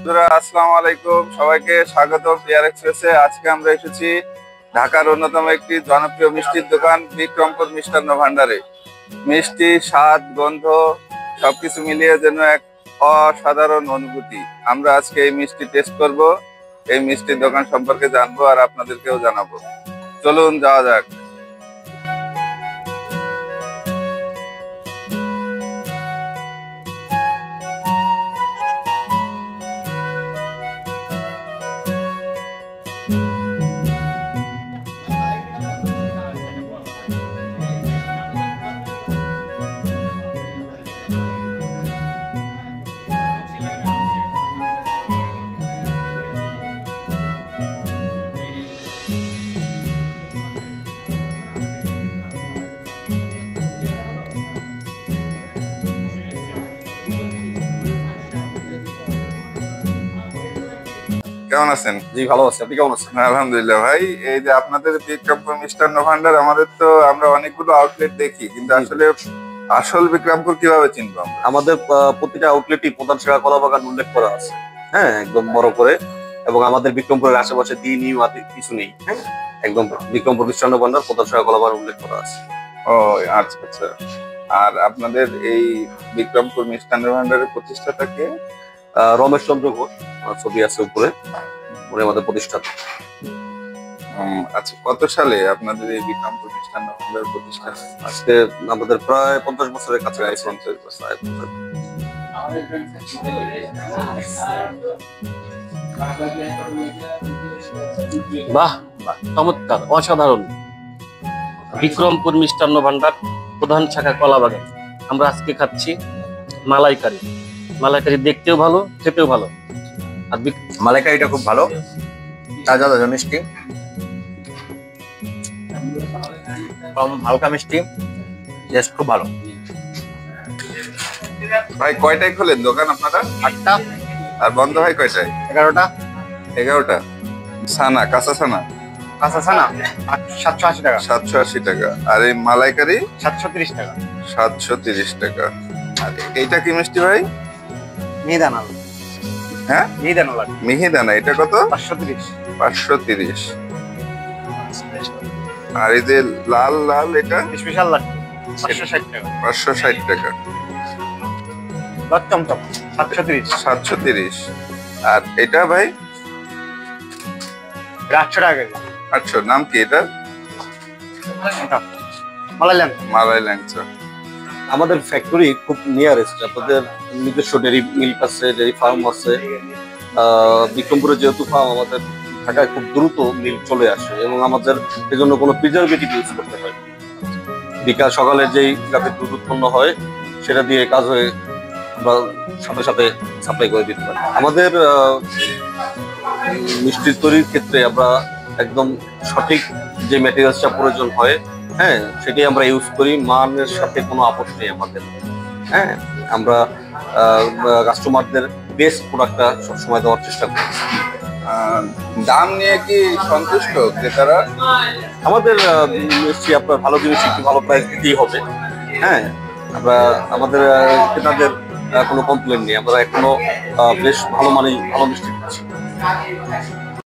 বন্ধুরা আসসালামু আলাইকুম, সবাইকে স্বাগত পিয়ার এক্সপ্রেসে। আজকে আমরা এসেছি ঢাকার অন্যতম একটি জনপ্রিয় মিষ্টির দোকান বিক্রমপুর মিষ্টান্ন ভান্ডারে। মিষ্টি স্বাদ গন্ধ সবকিছু মিলিয়ে যেন এক অসাধারণ অনুভূতি। আমরা আজকে এই মিষ্টি টেস্ট করব, এই মিষ্টির দোকান সম্পর্কে জানবো আর আপনাদেরকেও জানাবো। চলুন যাওয়া যাক। কেমন আছেন? জি ভালো আছি, আপনি কেমন আছেন? আলহামদুলিল্লাহ ভাই। এই যে আপনাদের বিক্রমপুর মিষ্টান্ন ভান্ডার, আমাদের তো আমরা অনেকগুলো আউটলেট দেখি, কিন্তু আসলে আসল বিক্রমপুর কিভাবে চিনবো আমরা? আমাদের প্রতিটা আউটলেটই প্রধান শাখা কলাবাগান উল্লেখ করা আছে, হ্যাঁ, একদম বড় করে। এবং আমাদের বিক্রমপুরের আশেপাশে দিনই কিছু নেই, হ্যাঁ, একদম বিক্রমপুর মিষ্টান্ন ভান্ডার প্রধান শাখা কলাবাগান উল্লেখ করা আছে। ও আচ্ছা আচ্ছা। আর আপনাদের এই বিক্রমপুর মিষ্টান্ন ভান্ডারের প্রতিষ্ঠাতা কে? রমেশ চন্দ্র ঘোষ, ছবি আছে উপরে, উনি আমাদের প্রতিষ্ঠাতা। আচ্ছা, কত সালে আপনাদের এই বিক্রমপুর মিষ্টান্ন ভান্ডার প্রতিষ্ঠা হয়? আজকে আমাদের প্রায় 50 বছরের কাছাকাছি। 50 বছর। বাহ বাহ, চমৎকার, অসাধারণ। বিক্রমপুর মিষ্টান্ন ভান্ডার প্রধান শাখা কলাবাগান। আমরা আজকে খাচ্ছি মালাইকারি। মালাইকারি দেখতেও ভালো, খেতেও ভালো। আর মালাইকারিটা খুব ভালো, তাজা তাজা মিষ্টি, হালকা মিষ্টি, টেস্ট খুব ভালো। ভাই কয়টায় খোলেন দোকান আপনারা? 8টা। আর বন্ধ হয় কয়টায়? 11টা। 11টা। ছানা, কাঁচা ছানা কাঁচা ছানা 780 টাকা। 780 টাকা। আর এই মালাইকারি 730 টাকা। 730 টাকা। আর এইটা কি মিষ্টি ভাই? মিহিদানা। হ্যাঁ, মিহিদানা লাগে। মিহিদানা। এটা কত? 530। 530। আর এই যে লাল লাল, এটা স্পেশাল লাগে 560 টাকা। 560 টাকা। দশ চমচম 730। 730। আর এটা ভাই? 800 টাকা কেজি। 800। নাম কি এটা? মালাইলাম। মালাই ল্যাংচা। আমাদের ফ্যাক্টরি খুব নিয়ারেস্ট, আপনাদের নিজস্ব ডেরি মিল্ক আছে, ডেরি ফার্ম আছে। বিক্রমপুরে যেহেতু ফার্ম, আমাদের ঢাকায় খুব দ্রুত মিল্ক চলে আসে এবং আমাদের এজন্য কোনো প্রিজারভেটিভ ইউজ করতে হয়। বিকাল সকালে যেই গাভীর দুধ উৎপন্ন হয় সেটা দিয়ে কাজ হয়ে আমরা সাথে সাথে সাপ্লাই করে দিতে পারি। আমাদের মিষ্টি তৈরির ক্ষেত্রে আমরা একদম সঠিক যে ম্যাটেরিয়ালসটা প্রয়োজন হয়, হ্যাঁ, সেটাই আমরা ইউজ করি। মানের সাথে কোনো আপোষ নেই আমাদের, হ্যাঁ। আমরা কাস্টমারদের বেস্ট প্রোডাক্টটা সবসময় দেওয়ার চেষ্টা করি। দাম নিয়ে কি সন্তুষ্ট ক্রেতারা? আমাদের মিষ্টি আপনার ভালো জিনিস একটু ভালো প্রাইস দিতেই হবে, হ্যাঁ। আমরা আমাদের ক্রেতাদের কোনো কমপ্লেন নেই, আমরা এখনো বেশ ভালো মানেই ভালো মিষ্টি দিচ্ছি।